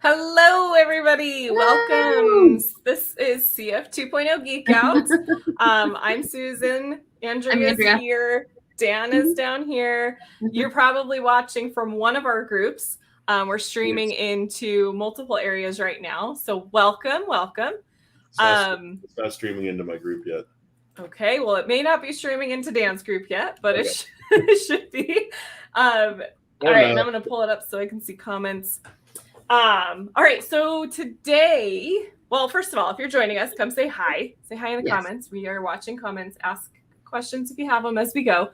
Hello, everybody. Hello. Welcome. This is CF 2.0 Geek Out. I'm Susan. Andrea's Andrea. here. Dan is down here. You're probably watching from one of our groups. We're streaming into multiple areas right now. So welcome. It's not streaming into my group yet. Okay, well, it may not be streaming into Dan's group yet, but okay. it should be. All right, and I'm going to pull it up so I can see comments. All right, so today, well, first of all, if you're joining us, come say hi. Say hi in the comments. We are watching comments. Ask questions if you have them as we go.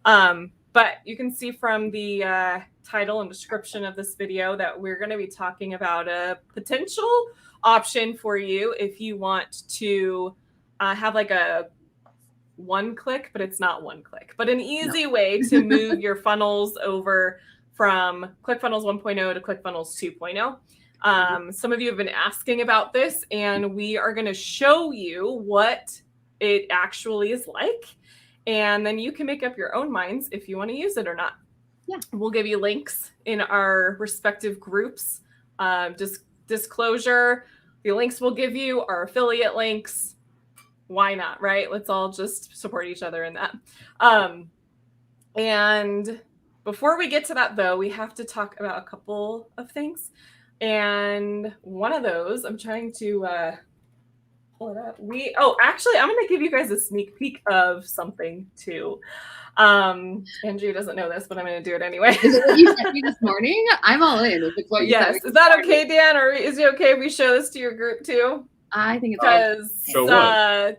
But you can see from the title and description of this video that we're going to be talking about a potential option for you if you want to have like a one click, but it's not one click, but an easy way to move your funnels over from ClickFunnels 1.0 to ClickFunnels 2.0. Some of you have been asking about this, and we are going to show you what it actually is like. And then you can make up your own minds if you want to use it or not. Yeah. We'll give you links in our respective groups. Disclosure, the links we'll give you are affiliate links. Why not, right? Let's all just support each other in that. And before we get to that, though, we have to talk about a couple of things. And one of those, I'm trying to pull it up. Actually, I'm going to give you guys a sneak peek of something, too. Andrea doesn't know this, but I'm going to do it anyway. Is it what you sent me this morning? I'm all in. If it's what you sent me is that okay, Dan? Or is it okay if we show this to your group, too? I think it's because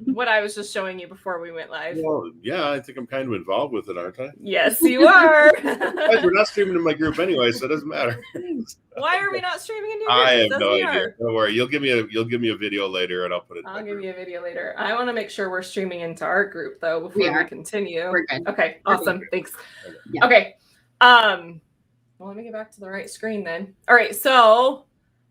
what I was just showing you before we went live. Well, yeah, I think I'm kind of involved with it, aren't I? Yes, you are. Guys, we're not streaming in my group anyway, so it doesn't matter. Why are we not streaming in your group? I have no idea. Don't worry. You'll give me a video later, and I'll put it. I'll give you a video later. I want to make sure we're streaming into our group though before we continue. We're good. Okay, awesome. Thanks. Yeah. Okay. Well, let me get back to the right screen then. All right, so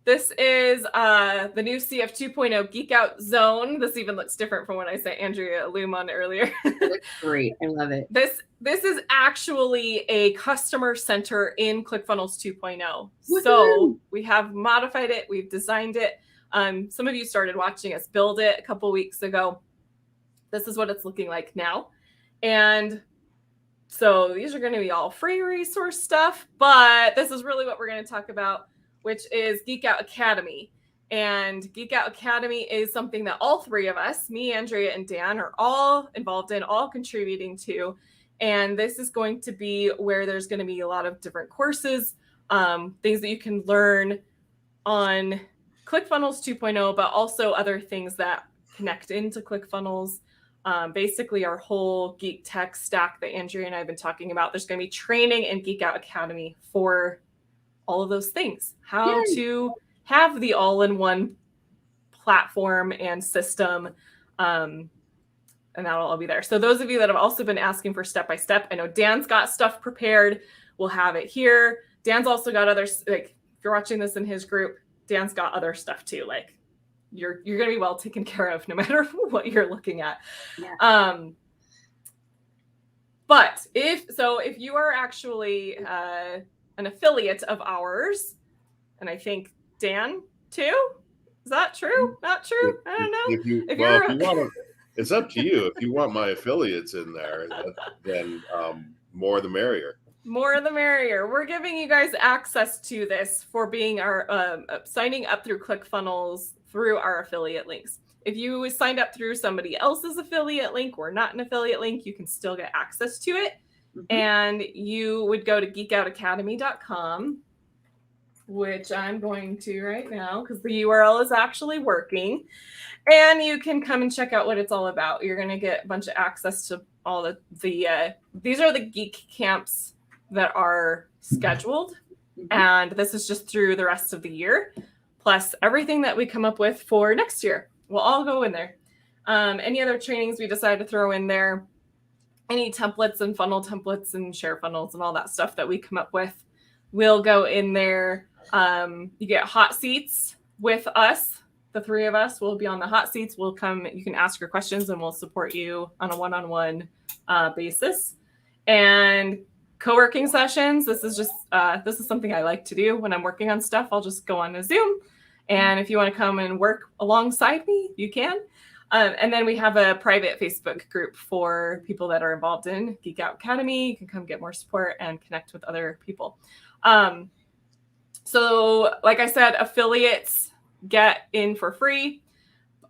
this is the new CF 2.0 Geek Out Zone. This even looks different from when I sent Andrea a loom on earlier. It looks great. I love it. This is actually a customer center in ClickFunnels 2.0. Woo-hoo! So we have modified it. We've designed it. Some of you started watching us build it a couple weeks ago. This is what it's looking like now. And so these are going to be all free resource stuff, but this is really what we're going to talk about, which is Geek Out Academy. And Geek Out Academy is something that all three of us, me, Andrea, and Dan, are all involved in, all contributing to. And this is going to be where there's going to be a lot of different courses, things that you can learn on ClickFunnels 2.0, but also other things that connect into ClickFunnels. Basically, our whole geek tech stack that Andrea and I have been talking about. There's going to be training in Geek Out Academy for all of those things, how to have the all-in-one platform and system, and that'll all be there. So those of you that have also been asking for step-by-step, I know Dan's got stuff prepared. We'll have it here. Dan's also got other, like, if you're watching this in his group, Dan's got other stuff too. Like, you're going to be well taken care of no matter what you're looking at. Yeah. But if you are actually an affiliate of ours, and I think Dan too, is that true? Not true? I don't know. It's up to you. If you want my affiliates in there, then more the merrier. More the merrier. We're giving you guys access to this for being our signing up through ClickFunnels through our affiliate links. If you signed up through somebody else's affiliate link or not an affiliate link, you can still get access to it. Mm-hmm. And you would go to geekoutacademy.com, which I'm going to right now because the URL is actually working. And you can come and check out what it's all about. You're going to get a bunch of access to all the these are the geek camps that are scheduled. Mm-hmm. And this is just through the rest of the year, plus everything that we come up with for next year. We'll all go in there. Any other trainings we decide to throw in there, any templates and funnel templates and share funnels and all that stuff that we come up with, will go in there. You get hot seats with us. The three of us will be on the hot seats. We'll come, you can ask your questions and we'll support you on a one-on-one basis. And co-working sessions. This is something I like to do when I'm working on stuff. I'll just go on a Zoom, and if you want to come and work alongside me, you can. And then we have a private Facebook group for people that are involved in Geek Out Academy. You can come get more support and connect with other people. So like I said, affiliates get in for free.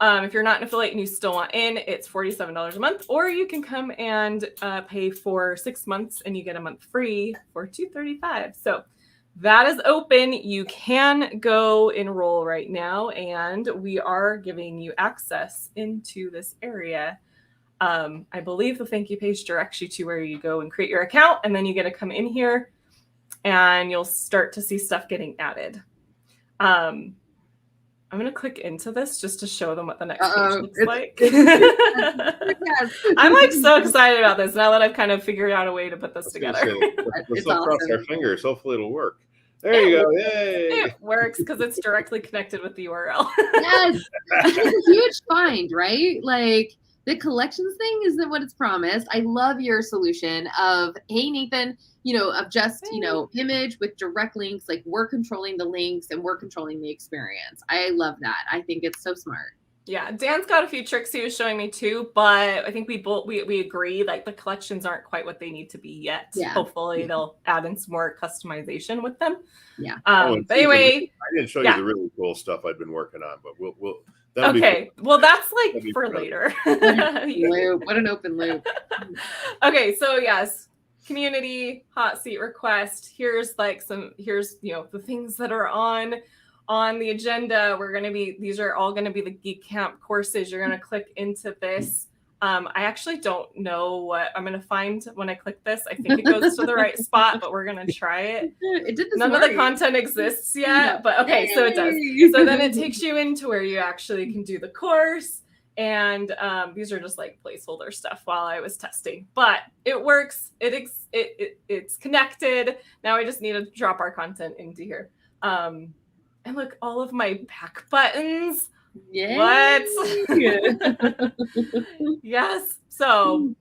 If you're not an affiliate and you still want in, it's $47 a month, or you can come and pay for 6 months and you get a month free for $235. So that is open. You can go enroll right now, and we are giving you access into this area. I believe the thank you page directs you to where you go and create your account, and then you get to come in here and you'll start to see stuff getting added. I'm going to click into this just to show them what the next page looks like. I'm like so excited about this now that I've kind of figured out a way to put this together. We're still crossing our fingers. Hopefully it'll work. There you go. Yay. It works because it's directly connected with the URL. Yes. It's a huge find, right? Like the collections thing isn't what it's promised. I love your solution of, hey, Nathan, of just, image with direct links. Like we're controlling the links and we're controlling the experience. I love that. I think it's so smart. Yeah, Dan's got a few tricks he was showing me too, but I think we agree like the collections aren't quite what they need to be yet. Yeah. Hopefully they'll add in some more customization with them. Yeah. But anyway, I didn't show you the really cool stuff I've been working on, but we'll okay. Well, that's like for later. What an open loop. Okay, so yes, community hot seat request. Here's the things that are on the agenda. These are all going to be the Geek Camp courses. You're going to click into this. I actually don't know what I'm going to find when I click this. I think it goes to the right spot, but we're going to try it. It did this None of the content exists yet, but okay, so it does. So then it takes you into where you actually can do the course. And these are just like placeholder stuff while I was testing, but it works. It's connected. Now I just need to drop our content into here. And look, all of my back buttons. Yeah. What? Yes. So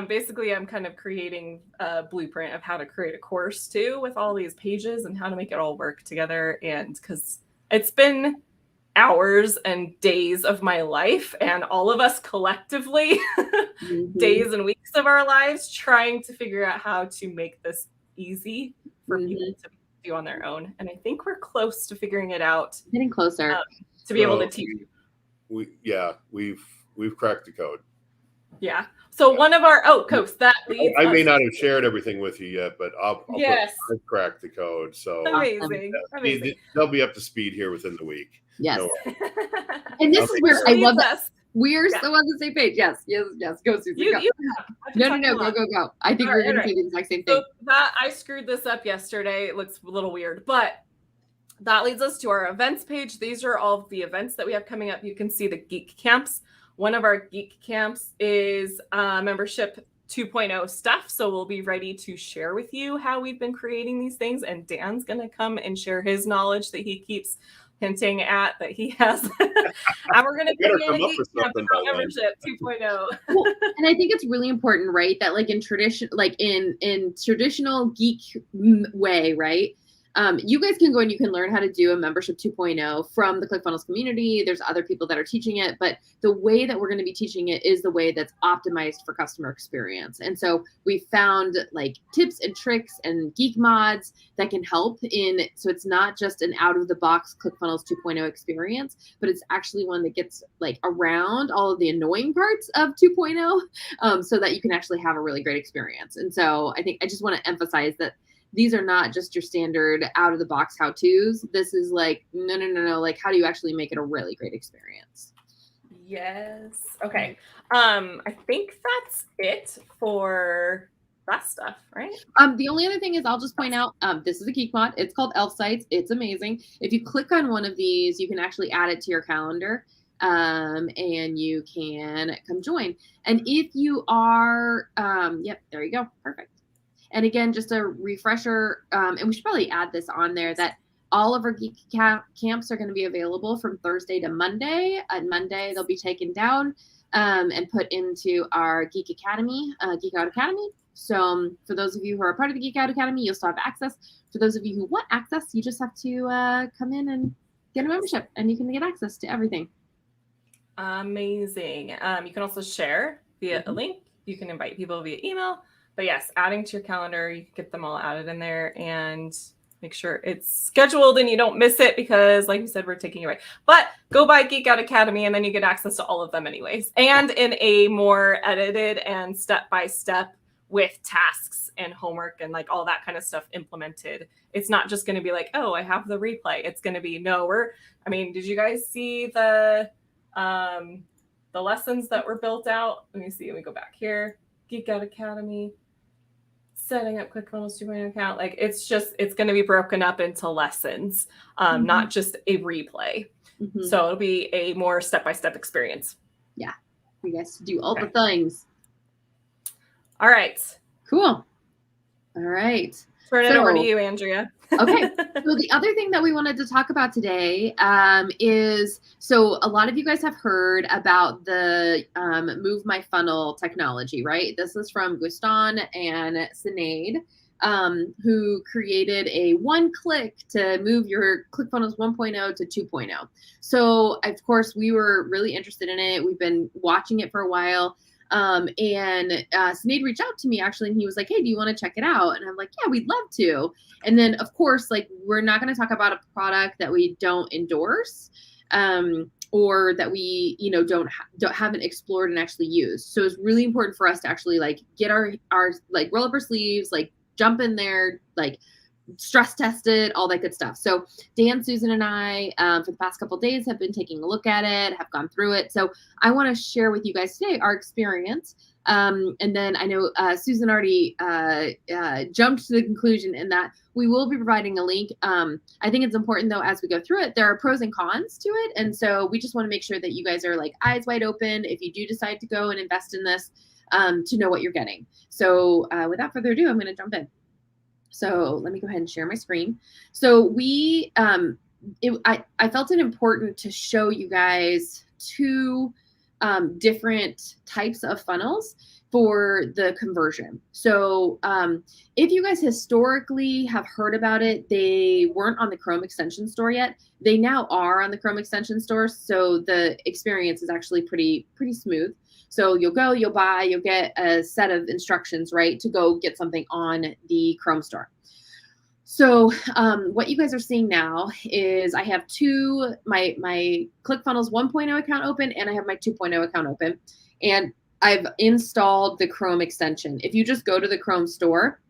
basically, I'm kind of creating a blueprint of how to create a course too with all these pages and how to make it all work together. And because it's been hours and days of my life, and all of us collectively, days and weeks of our lives trying to figure out how to make this easy for people to do on their own. And I think we're close to figuring it out. Getting closer to be able to teach. We've cracked the code. Yeah. So one of our coast that leads. I may not have shared everything with you yet, but I've cracked the code. So amazing. They'll be up to speed here within the week. Yes. No and this is where I love that. We're so on the same page. Yes. Go, Susie. Go. Go. I think we're going to do the exact same thing. So that I screwed this up yesterday. It looks a little weird, but that leads us to our events page. These are all of the events that we have coming up. You can see the Geek Camps. One of our Geek Camps is membership 2.0 stuff. So we'll be ready to share with you how we've been creating these things. And Dan's going to come and share his knowledge that he keeps hinting at that he has. And we're going to create membership 2.0. Well, and I think it's really important, right? That like in traditional geek way, right? You guys can go and you can learn how to do a membership 2.0 from the ClickFunnels community. There's other people that are teaching it, but the way that we're going to be teaching it is the way that's optimized for customer experience. And so we found like tips and tricks and geek mods that can help so it's not just an out of the box ClickFunnels 2.0 experience, but it's actually one that gets like around all of the annoying parts of 2.0 so that you can actually have a really great experience. And so I think I just want to emphasize that these are not just your standard out of the box how-tos. This is like, no. Like, how do you actually make it a really great experience? Yes. Okay. I think that's it for that stuff, right? The only other thing is I'll just point out, this is a geek mod. It's called Elf Sites. It's amazing. If you click on one of these, you can actually add it to your calendar. And you can come join. And if you are, yep, there you go. Perfect. And again, just a refresher, and we should probably add this on there, that all of our Geek Camps are going to be available from Thursday to Monday. On Monday, they'll be taken down and put into our Geek Academy, Geek Out Academy. So for those of you who are part of the Geek Out Academy, you'll still have access. For those of you who want access, you just have to come in and get a membership, and you can get access to everything. Amazing. You can also share via a link. You can invite people via email. But yes, adding to your calendar, you can get them all added in there and make sure it's scheduled and you don't miss it because, like we said, we're taking it away. But go by Geek Out Academy and then you get access to all of them anyways. And in a more edited and step-by-step with tasks and homework and like all that kind of stuff implemented. It's not just going to be like, oh, I have the replay. It's going to be, did you guys see the lessons that were built out? Let me see. Let me go back here. Geek Out Academy. Setting up ClickFunnels 2.0 account. Like it's going to be broken up into lessons, not just a replay. So it'll be a more step-by-step experience. Yeah. You guys do all the things. All right. Cool. All right. Turn it over to you, Andrea. Okay. So the other thing that we wanted to talk about today is, so a lot of you guys have heard about the Move My Funnel technology, right? This is from Guston and Sinead, who created a one-click to move your ClickFunnels 1.0 to 2.0. So of course we were really interested in it. We've been watching it for a while. And Sinead reached out to me actually, and he was like, hey, do you want to check it out? And I'm like, yeah, we'd love to. And then of course, like, we're not going to talk about a product that we don't endorse, or that we, haven't explored and actually used. So it's really important for us to actually like get our like roll up our sleeves, like jump in there, like stress test it, all that good stuff. So Dan, Susan, and I, for the past couple of days, have been taking a look at it, have gone through it. So I want to share with you guys today our experience. And then I know Susan already jumped to the conclusion in that we will be providing a link. I think it's important though, as we go through it, there are pros and cons to it. And so we just want to make sure that you guys are like eyes wide open if you do decide to go and invest in this, to know what you're getting. So without further ado, I'm going to jump in. So let me go ahead and share my screen. So we, I felt it important to show you guys two different types of funnels for the conversion. So if you guys historically have heard about it, they weren't on the Chrome extension store yet. They now are on the Chrome extension store. So the experience is actually pretty smooth. So you'll go, you'll buy, you'll get a set of instructions, right, to go get something on the Chrome store. So what you guys are seeing now is I have my ClickFunnels 1.0 account open, and I have my 2.0 account open, and I've installed the Chrome extension. If you just go to the Chrome store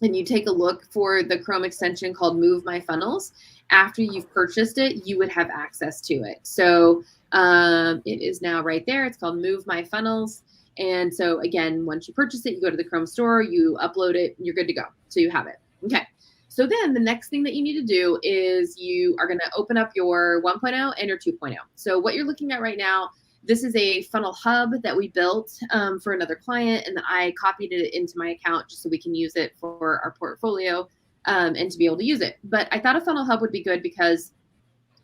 and you take a look for the Chrome extension called Move My Funnels, after you've purchased it, you would have access to it. So it is now right there. It's called Move My Funnels. And so again, once you purchase it, you go to the Chrome store, you upload it, you're good to go. So you have it. Okay. So then the next thing that you need to do is you are going to open up your 1.0 and your 2.0. So what you're looking at right now, this is a funnel hub that we built for another client, and then I copied it into my account just so we can use it for our portfolio and to be able to use it. But I thought a funnel hub would be good because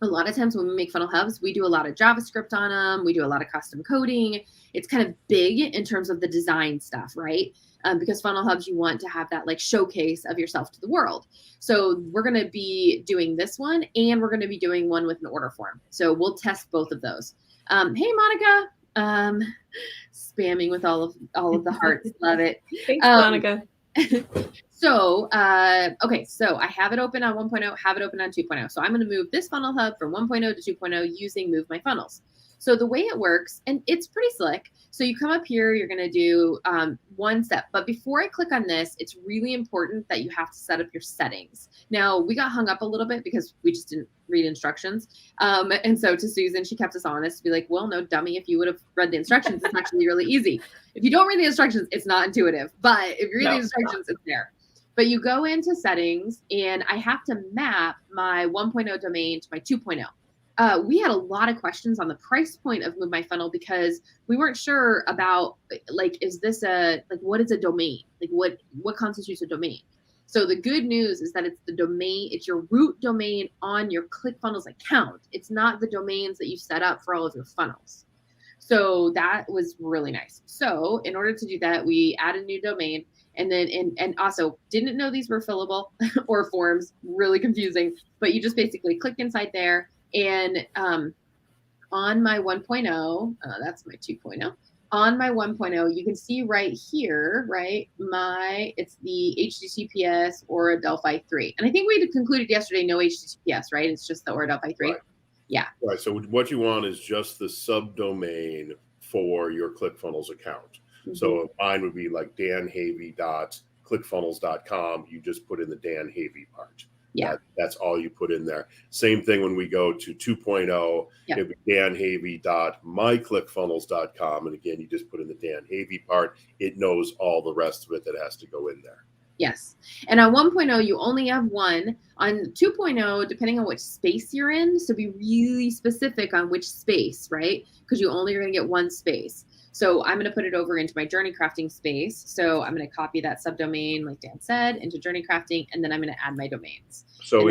a lot of times when we make funnel hubs, we do a lot of JavaScript on them. We do a lot of custom coding. It's kind of big in terms of the design stuff, right? Because funnel hubs, you want to have that like showcase of yourself to the world. So we're going to be doing this one, and we're going to be doing one with an order form. So we'll test both of those. Hey, Monica, spamming with all of the hearts. Love it. Thanks, Monica. So, okay, so I have it open on 1.0, have it open on 2.0. So I'm going to move this funnel hub from 1.0 to 2.0 using Move My Funnels. So the way it works, and it's pretty slick. So you come up here, you're going to do one step. But before I click on this, it's really important that you have to set up your settings. Now, we got hung up a little bit because we just didn't read instructions. And so to Susan, she kept us honest to be like, well, no, dummy, if you would have read the instructions, it's actually really easy. If you don't read the instructions, it's not intuitive. But if you read the instructions, it's there. But you go into settings, and I have to map my 1.0 domain to my 2.0. We had a lot of questions on the price point of Move My Funnel because we weren't sure about, like, is this what is a domain? Like, what constitutes a domain? So the good news is that it's the domain, it's your root domain on your ClickFunnels account. It's not the domains that you set up for all of your funnels. So that was really nice. So in order to do that, we add a new domain. And then, and also didn't know these were fillable or forms, really confusing, but you just basically click inside there. And on my 1.0, that's my 2.0. On my 1.0, you can see right here, right? It's the HTTPS or Delphi 3. And I think we concluded yesterday, no HTTPS, right? It's just the or Delphi 3. Right. Yeah. Right. So what you want is just the subdomain for your ClickFunnels account. Mm-hmm. So mine would be like danhavey.clickfunnels.com. You just put in the Dan Havey part. Yeah. That's all you put in there. Same thing when we go to 2.0, it'd be danhavey.myclickfunnels.com. And again, you just put in the Dan Havey part. It knows all the rest of it that has to go in there. Yes. And on 1.0, you only have one. On 2.0, depending on which space you're in, so be really specific on which space, right? Because you only are going to get one space. So I'm going to put it over into my journey crafting space. So I'm going to copy that subdomain, like Dan said, into journey crafting, and then I'm going to add my domains. So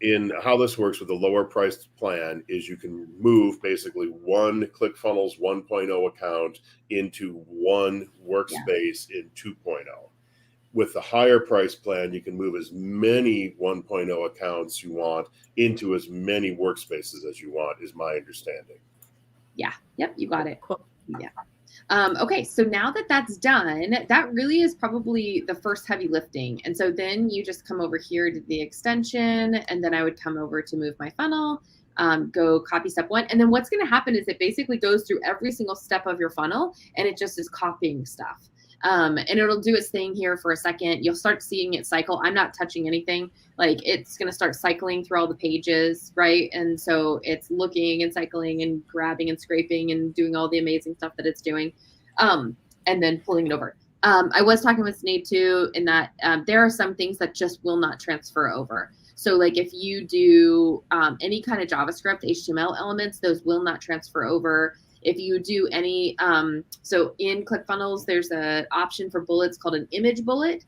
in how this works with the lower priced plan is you can move basically one ClickFunnels 1.0 account into one workspace in 2.0. With the higher price plan, you can move as many 1.0 accounts you want into as many workspaces as you want, is my understanding. Yeah. Yep. You got it. Cool. Yeah. Okay. So now that that's done, that really is probably the first heavy lifting. And so then you just come over here to the extension, and then I would come over to move my funnel, go copy step 1. And then what's going to happen is it basically goes through every single step of your funnel, and it just is copying stuff. And it'll do its thing here for a second. You'll start seeing it cycle. I'm not touching anything. Like, it's going to start cycling through all the pages, right? And so it's looking and cycling and grabbing and scraping and doing all the amazing stuff that it's doing, and then pulling it over. I was talking with Sinead too, in that there are some things that just will not transfer over. So like if you do any kind of JavaScript, HTML elements, those will not transfer over. If you do any, so in ClickFunnels, there's an option for bullets called an image bullet,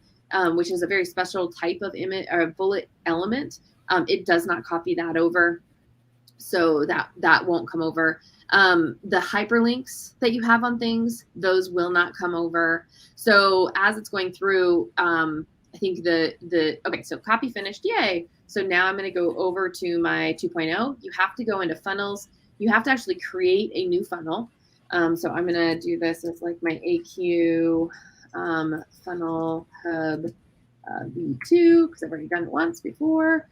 which is a very special type of image or bullet element. It does not copy that over. So that won't come over. The hyperlinks that you have on things, those will not come over. So as it's going through, I think okay, so copy finished, yay. So now I'm going to go over to my 2.0. You have to go into funnels. You have to actually create a new funnel. So I'm going to do this as like my AQ funnel hub V2, because I've already done it once before.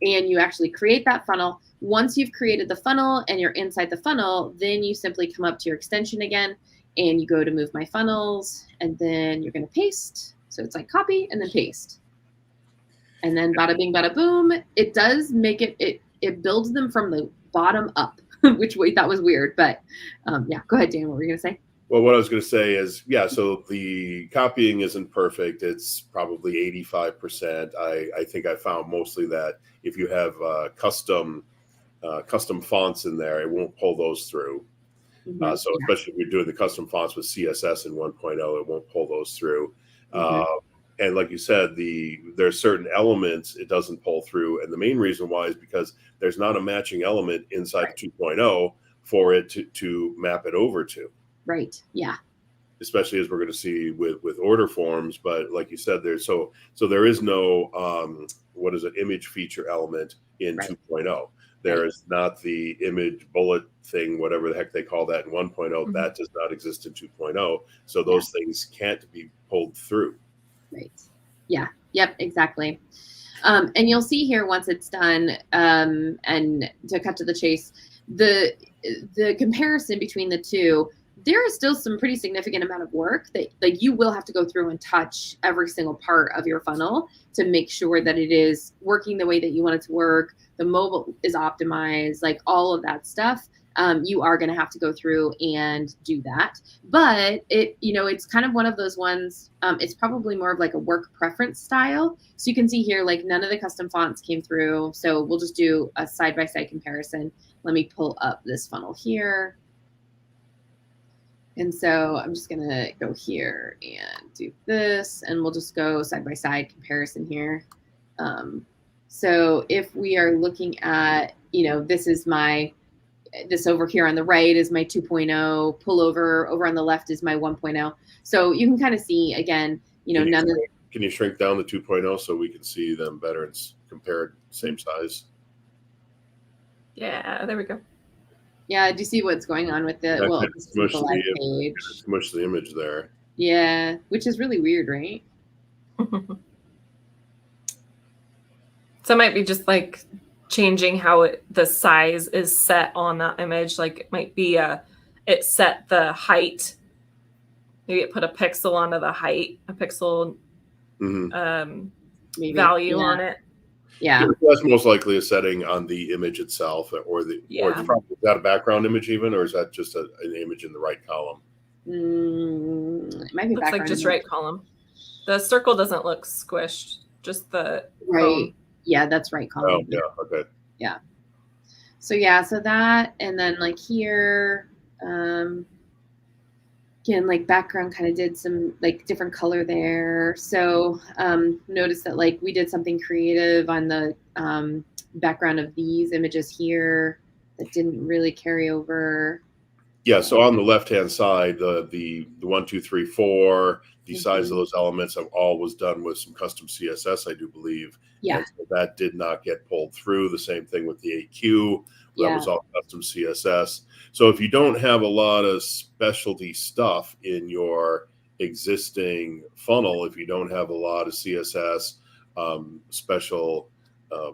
And you actually create that funnel. Once you've created the funnel and you're inside the funnel, then you simply come up to your extension again, and you go to move my funnels, and then you're going to paste. So it's like copy and then paste. And then bada bing, bada boom. It does make it builds them from the bottom up, which we thought was weird. But yeah, go ahead, Dan. What were you going to say? Well, what I was going to say is, yeah, so the copying isn't perfect. It's probably 85%. I think I found mostly that if you have custom fonts in there, it won't pull those through. Mm-hmm. So especially if you're doing the custom fonts with CSS in 1.0, it won't pull those through. Mm-hmm. And like you said, there are certain elements it doesn't pull through. And the main reason why is because there's not a matching element inside 2.0 for it to map it over to. Right. Yeah. Especially as we're going to see with order forms. But like you said, so there is no, image feature element in 2.0. There is not the image bullet thing, whatever the heck they call that in 1.0. Mm-hmm. That does not exist in 2.0. So those things can't be pulled through. Right. Yeah. Yep. Exactly. And you'll see here once it's done, and to cut to the chase, the comparison between the two, there is still some pretty significant amount of work that like you will have to go through and touch every single part of your funnel to make sure that it is working the way that you want it to work. The mobile is optimized, like all of that stuff. You are going to have to go through and do that. But it's kind of one of those ones. It's probably more of like a work preference style. So you can see here, like none of the custom fonts came through. So we'll just do a side-by-side comparison. Let me pull up this funnel here. And so I'm just going to go here and do this, and we'll just go side-by-side comparison here. So if we are looking at, this is my this over here on the right is my 2.0, pull over on the left is my 1.0. So you can kind of see, again, Can you shrink down the 2.0 so we can see them better and compared same size? Yeah, there we go. Yeah, do you see what's going on with the, well, this isn't the live page. Smush the image there. Yeah, which is really weird, right? So it might be just like changing how the size is set on that image. Like it might be it set the height. Maybe it put a pixel onto the height, a pixel value on it. Yeah. That's most likely a setting on the image itself, or is that a background image even, or is that just an image in the right column? It might be looks like just right column. The circle doesn't look squished, just the right. phone. Yeah, that's right column. Oh, yeah, okay. Yeah. So yeah, so that, and then like here, again, like background kind of did some like different color there. So notice that like we did something creative on the background of these images here that didn't really carry over. Yeah, so on the left-hand side, the 1, 2, 3, 4, the size of those elements all was done with some custom CSS, I do believe. Yeah. And so that did not get pulled through. The same thing with the AQ. That was all custom CSS. So if you don't have a lot of specialty stuff in your existing funnel, if you don't have a lot of CSS, special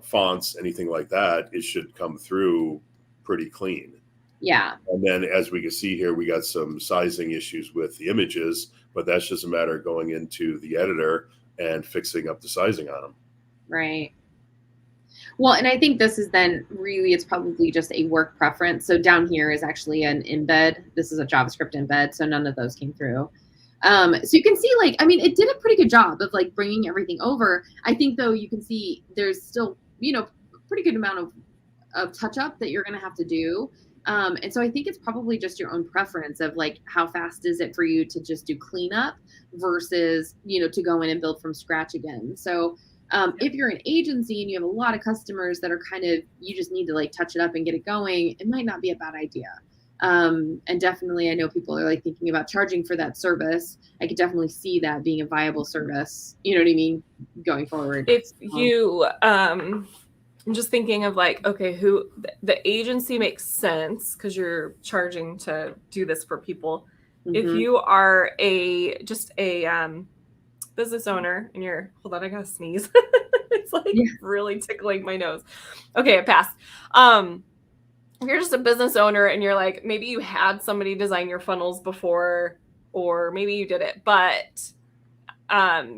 fonts, anything like that, it should come through pretty clean. Yeah. And then as we can see here, we got some sizing issues with the images, but that's just a matter of going into the editor and fixing up the sizing on them. Right. Well, and I think this is then really, it's probably just a work preference. So down here is actually an embed. This is a JavaScript embed. So none of those came through. So you can see, like, I mean, it did a pretty good job of like bringing everything over. I think though, you can see there's still, a pretty good amount of touch up that you're going to have to do. And so I think it's probably just your own preference of like, how fast is it for you to just do cleanup versus, to go in and build from scratch again. So if you're an agency and you have a lot of customers that are kind of, you just need to like touch it up and get it going, it might not be a bad idea. And definitely, I know people are like thinking about charging for that service. I could definitely see that being a viable service, you know what I mean, going forward. If you, I'm just thinking of like, okay, the agency makes sense because you're charging to do this for people. If you are just a business owner and hold on, I gotta sneeze. It's like really tickling my nose. Okay, I passed. If you're just a business owner and you're like, maybe you had somebody design your funnels before, or maybe you did it, but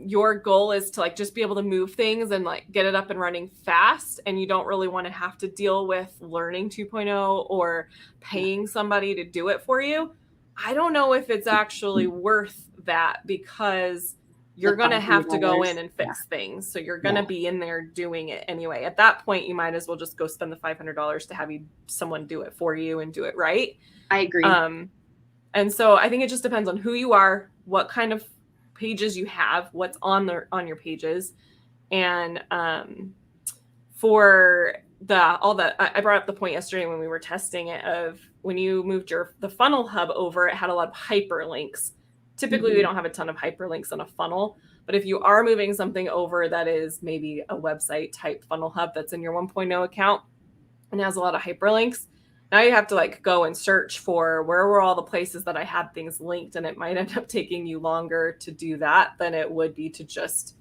your goal is to like just be able to move things and like get it up and running fast, and you don't really want to have to deal with learning 2.0 or paying somebody to do it for you. I don't know if it's actually worth that, because you're going to have to go in and fix things. So you're going to be in there doing it anyway. At that point, you might as well just go spend the $500 to have someone do it for you and do it right. I agree. And so I think it just depends on who you are, what kind of pages you have, what's on your pages. And for I brought up the point yesterday when we were testing it of when you moved the funnel hub over, it had a lot of hyperlinks. Typically, we don't have a ton of hyperlinks on a funnel, but if you are moving something over that is maybe a website type funnel hub that's in your 1.0 account and has a lot of hyperlinks, now you have to like go and search for where were all the places that I had things linked, and it might end up taking you longer to do that than it would be to just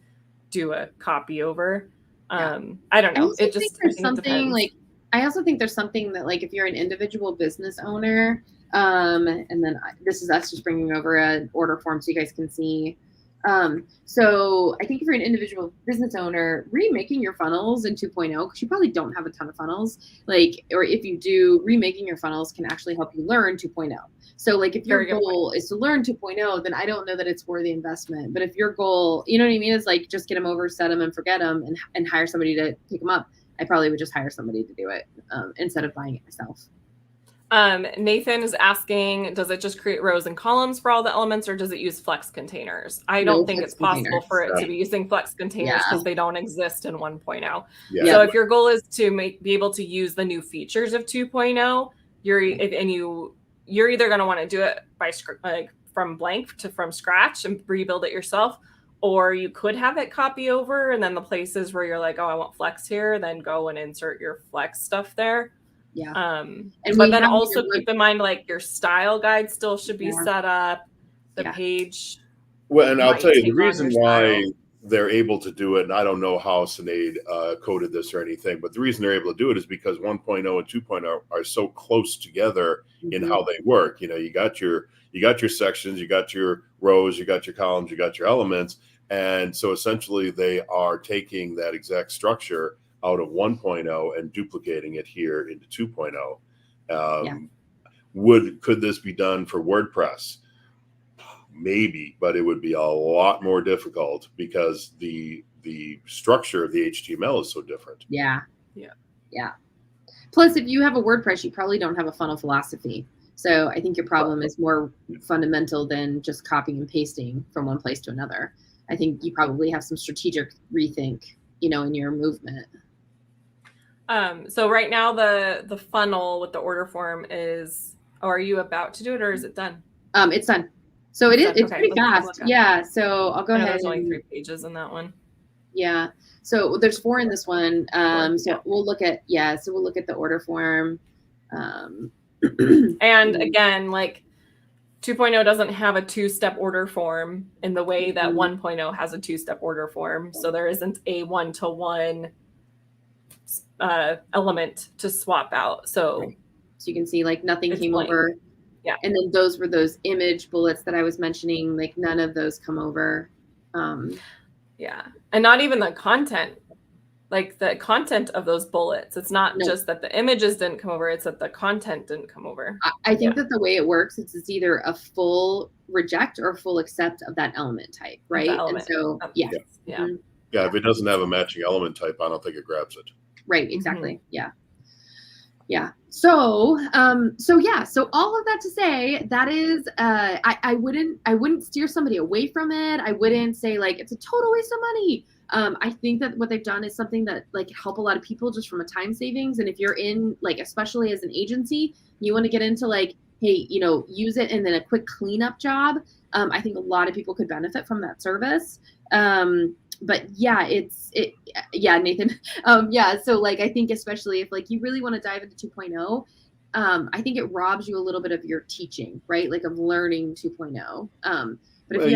do a copy over. I don't know. It just something like, I also think there's something that like if you're an individual business owner, and then this is us just bringing over an order form so you guys can see. So I think if you're an individual business owner, remaking your funnels in 2.0, because you probably don't have a ton of funnels, like, or if you do, remaking your funnels can actually help you learn 2.0. So like if your goal is to learn 2.0, then I don't know that it's worth the investment. But if your goal, you know what I mean, is like just get them over, set them and forget them, and hire somebody to pick them up, I probably would just hire somebody to do it instead of buying it myself. Nathan is asking, does it just create rows and columns for all the elements, or does it use flex containers? I don't think it's possible for it to be using flex containers because they don't exist in 1.0. So if your goal is to be able to use the new features of 2.0, you're either going to want to do it from blank to from scratch and rebuild it yourself, or you could have it copy over, and then the places where you're like, oh, I want flex here, then go and insert your flex stuff there. Yeah. But then also keep in mind, like, your style guide still should be set up. The page. Well, and I'll tell you the reason why they're able to do it, and I don't know how Sinead coded this or anything, but the reason they're able to do it is because 1.0 and 2.0 are so close together in how they work. You know, you got your sections, you got your rows, you got your columns, you got your elements. And so essentially they are taking that exact structure out of 1.0 and duplicating it here into 2.0. Could this be done for WordPress? Maybe, but it would be a lot more difficult because the structure of the HTML is so different. Yeah. Plus, if you have a WordPress, you probably don't have a funnel philosophy. So I think your problem is more fundamental than just copying and pasting from one place to another. I think you probably have some strategic rethink, in your movement. So right now the funnel with the order form is, are you about to do it or is it done? It's done. So it's pretty fast. Yeah. So I'll go ahead. There's only 3 pages in that one. Yeah. So there's 4 in this one. So we'll look at the order form. And again, like 2.0 doesn't have a 2-step order form in the way that 1.0 has a 2-step order form. So there isn't a 1-to-1 element to swap out. So you can see like nothing came over. Yeah. And then those were those image bullets that I was mentioning, like none of those come over. Yeah. And not even the content, like the content of those bullets. It's not just that the images didn't come over, it's that the content didn't come over. I think that the way it works is it's either a full reject or a full accept of that element type, right? And so, yeah, if it doesn't have a matching element type, I don't think it grabs it. Right, exactly. Yeah. So all of that to say, that is, I wouldn't steer somebody away from it. I wouldn't say like it's a total waste of money. I think that what they've done is something that like help a lot of people just from a time savings. And if you're in like, especially as an agency, you want to get into like, hey, use it and then a quick cleanup job. I think a lot of people could benefit from that service. But yeah, Nathan. So like, I think especially if like you really want to dive into 2.0, I think it robs you a little bit of your teaching, right? Like of learning 2.0. But if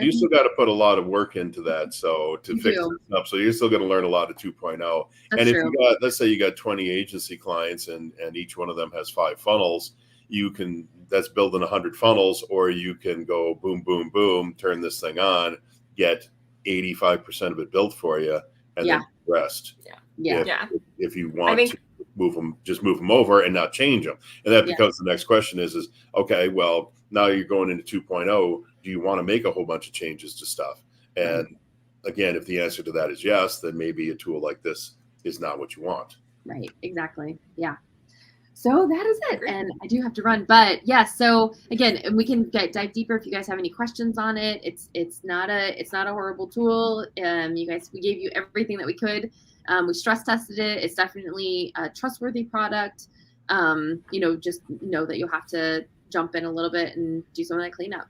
you still got to put a lot of work into that. So to fix this up, so you're still going to learn a lot of 2.0. And if you got, let's say you got 20 agency clients and each one of them has 5 funnels, that's building 100 funnels, or you can go boom, boom, boom, turn this thing on, get 85% of it built for you, and then the rest. If you want to move them over and not change them. And that becomes the next question is okay, well, now you're going into 2.0. Do you want to make a whole bunch of changes to stuff? And again, if the answer to that is yes, then maybe a tool like this is not what you want. Right. Exactly. Yeah. So that is it. And I do have to run, but so again, we can dive deeper if you guys have any questions on it. It's not a horrible tool. You guys, we gave you everything that we could. We stress tested it. It's definitely a trustworthy product. Just know that you'll have to jump in a little bit and do some of that cleanup.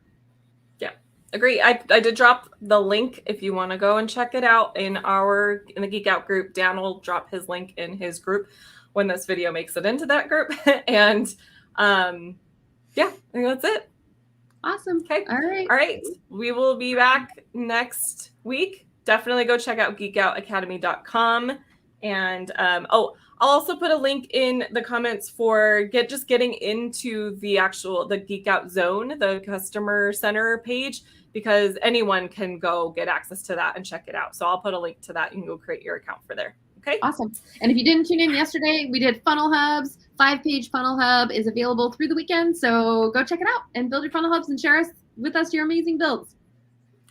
Yeah, agree. I did drop the link if you want to go and check it out in the Geek Out group. Dan will drop his link in his group when this video makes it into that group. And I think that's it. Awesome. Okay. All right. We will be back next week. Definitely go check out geekoutacademy.com. And I'll also put a link in the comments for getting into the Geek Out Zone, the customer center page, because anyone can go get access to that and check it out. So I'll put a link to that. You can go create your account for there. Okay. Awesome. And if you didn't tune in yesterday, we did funnel hubs. 5-page funnel hub is available through the weekend. So go check it out and build your funnel hubs and share with us your amazing builds.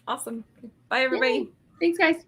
Awesome. Bye, everybody. Yay. Thanks, guys.